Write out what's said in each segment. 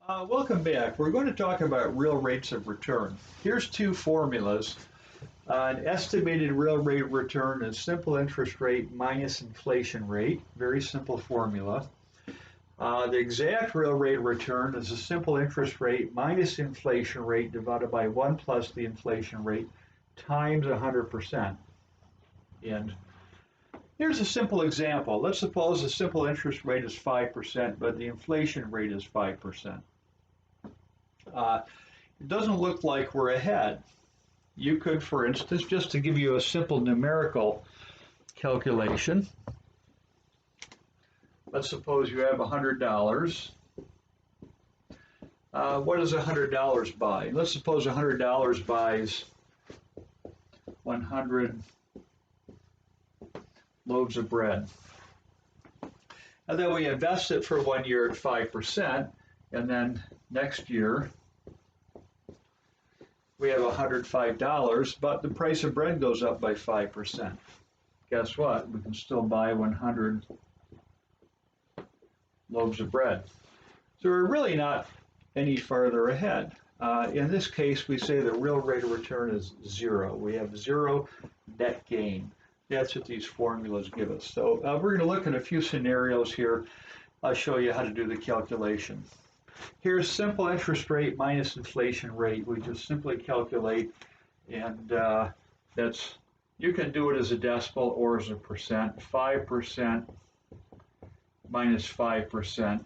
Welcome back. We're going to talk about real rates of return. Here's two formulas. An estimated real rate of return is simple interest rate minus inflation rate. Very simple formula. The exact real rate of return is a simple interest rate minus inflation rate divided by 1 plus the inflation rate times 100%. And here's a simple example. Let's suppose the simple interest rate is 5%, but the inflation rate is 5%. It doesn't look like we're ahead. You could, for instance, just to give you a simple numerical calculation, let's suppose you have $100. What does $100 buy? Let's suppose $100 buys 100 loaves of bread. And then we invest it for 1 year at 5%, and then next year we have $105, but the price of bread goes up by 5%. Guess what? We can still buy 100 loaves of bread. So we're really not any farther ahead. In this case, we say the real rate of return is zero. We have zero net gain. That's what these formulas give us. So we're going to look at a few scenarios here. I'll show you how to do the calculation. Here's simple interest rate minus inflation rate. We just simply calculate, and you can do it as a decimal or as a percent. 5% minus 5%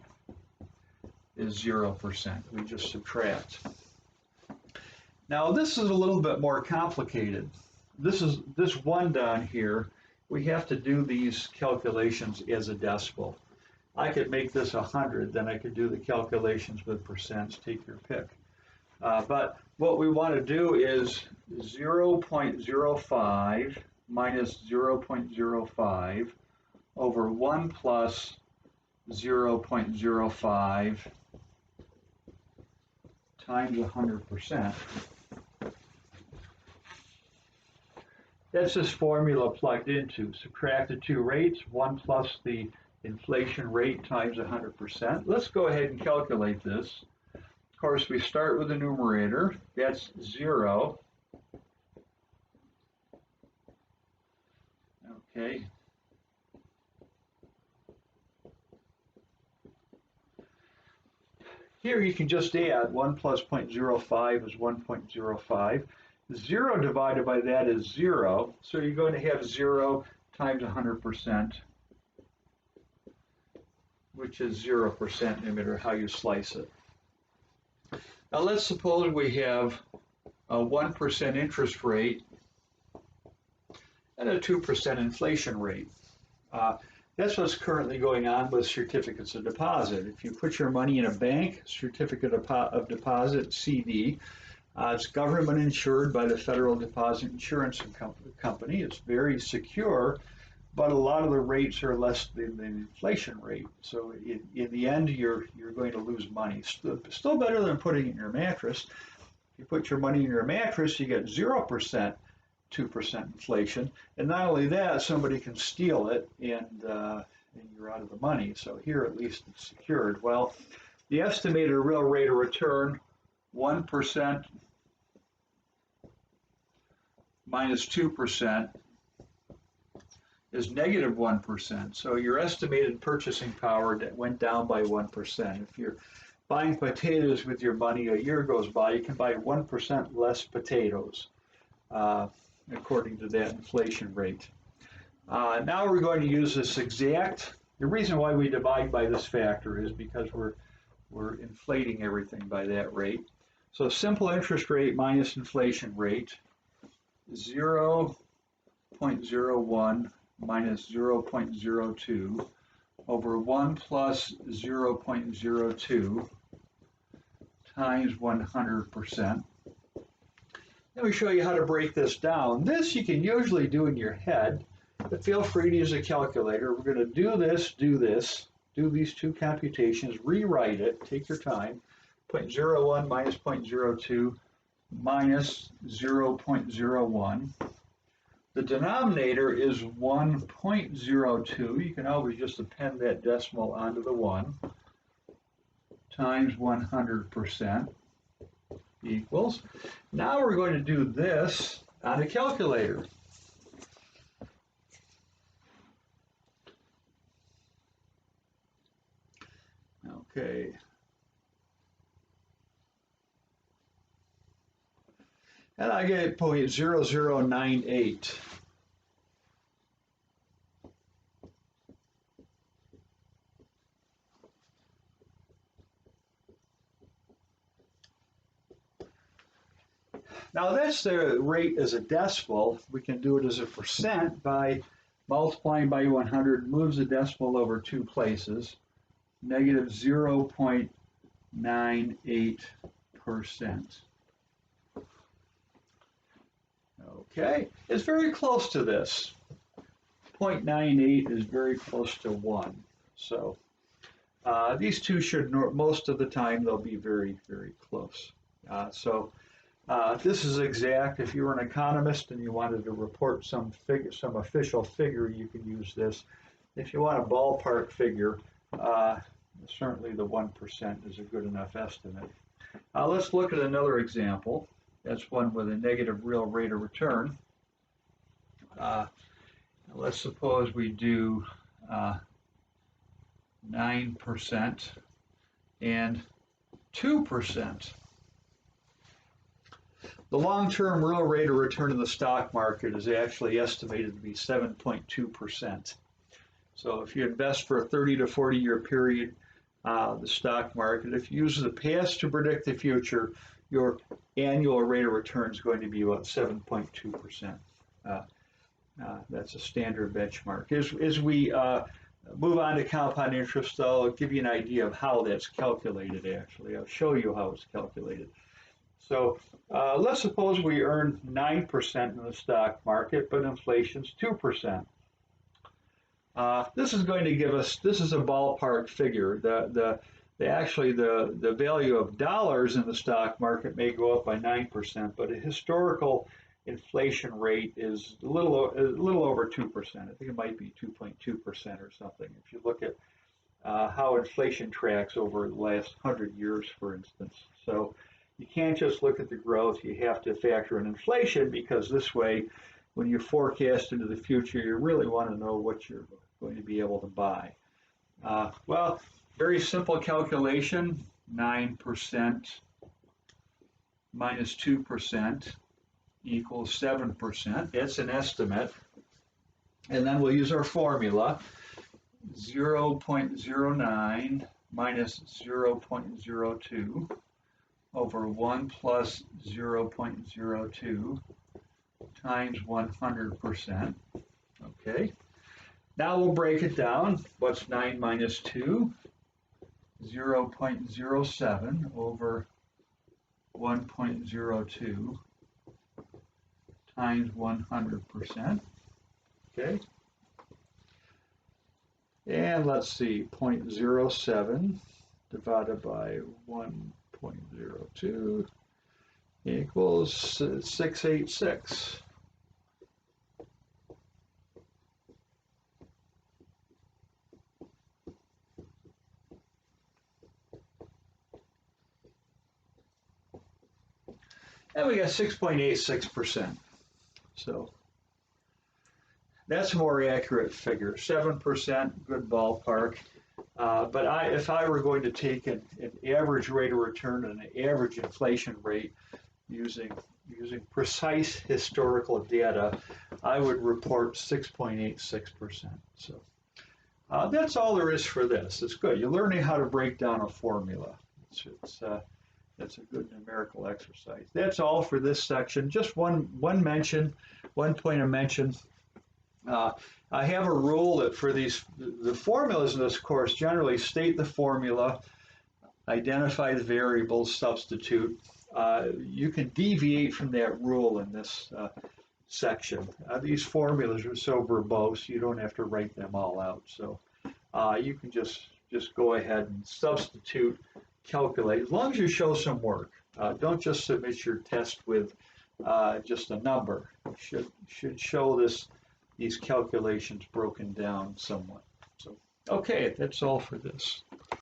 is 0%. We just subtract. Now this is a little bit more complicated. This one down here, we have to do these calculations as a decimal. I could make this 100, then I could do the calculations with percents, take your pick. But what we want to do is 0.05 minus 0.05 over 1 plus 0.05 times 100%. That's this formula plugged into. Subtract the two rates, 1 plus the inflation rate times 100%. Let's go ahead and calculate this. Of course, we start with the numerator. That's 0. Okay. Here you can just add 1 plus 0.05 is 1.05. 0 divided by that is 0. So you're going to have 0 times 100%. Which is 0% no matter how you slice it. Now let's suppose we have a 1% interest rate and a 2% inflation rate. That's what's currently going on with certificates of deposit. If you put your money in a bank, certificate of deposit, CD, it's government insured by the Federal Deposit Insurance Company. It's very secure, but a lot of the rates are less than the inflation rate. So in the end, you're going to lose money. Still better than putting it in your mattress. If you put your money in your mattress, you get 0%, 2% inflation. And not only that, somebody can steal it and you're out of the money. So here at least it's secured. Well, the estimated real rate of return, 1% minus 2%, is negative 1%. So your estimated purchasing power went down by 1%. If you're buying potatoes with your money, a year goes by, you can buy 1% less potatoes, according to that inflation rate. Now we're going to use this exact, the reason why we divide by this factor is because we're inflating everything by that rate. So simple interest rate minus inflation rate, 0.01 minus 0.02 over 1 plus 0.02 times 100%. Let me show you how to break this down. This you can usually do in your head, but feel free to use a calculator. We're going to do these two computations, rewrite it, take your time, 0.01 minus 0.02 minus 0.01. The denominator is 1.02. You can always just append that decimal onto the 1 times 100% equals. Now we're going to do this on a calculator. Okay. And I get 0.0098. Now that's the rate as a decimal. We can do it as a percent by multiplying by 100, moves the decimal over 2 places, negative 0.98%. Okay, it's very close to this. 0.98 is very close to 1. So these two should, most of the time, they'll be very, very close. This is exact. If you were an economist and you wanted to report some official figure, you can use this. If you want a ballpark figure, certainly the 1% is a good enough estimate. Let's look at another example. That's one with a negative real rate of return. Let's suppose we do 9% and 2%. The long-term real rate of return in the stock market is actually estimated to be 7.2%. So if you invest for a 30 to 40 year period, the stock market, if you use the past to predict the future, your annual rate of return is going to be about 7.2%. That's a standard benchmark. As we move on to compound interest, I'll give you an idea of how that's calculated actually. I'll show you how it's calculated. So let's suppose we earn 9% in the stock market, but inflation's 2%. This is going to give us, this is a ballpark figure. Actually, the value of dollars in the stock market may go up by 9%, but a historical inflation rate is a little over 2%. I think it might be 2.2% or something. If you look at how inflation tracks over the last 100 years, for instance. So you can't just look at the growth, you have to factor in inflation, because this way, when you forecast into the future, you really want to know what you're going to be able to buy. Well, very simple calculation, 9% minus 2% equals 7%. That's an estimate. And then we'll use our formula, 0.09 minus 0.02 over 1 plus 0.02 times 100%. Okay. Now we'll break it down. What's 9 minus 2? 0.07 over 1.02 times 100%. Okay. And let's see, 0.07 divided by 1.02 equals 686. And we got 6.86%. So that's a more accurate figure. 7%, good ballpark. But if I were going to take an average rate of return and an average inflation rate using precise historical data, I would report 6.86%. So that's all there is for this. It's good. You're learning how to break down a formula. That's a good numerical exercise. That's all for this section. Just one point of mention. I have a rule that for the formulas in this course, generally state the formula, identify the variables, substitute. You can deviate from that rule in this section. These formulas are so verbose, you don't have to write them all out. So you can just go ahead and substitute, calculate, as long as you show some work. Don't just submit your test with just a number. You should show these calculations broken down somewhat. So, okay, that's all for this.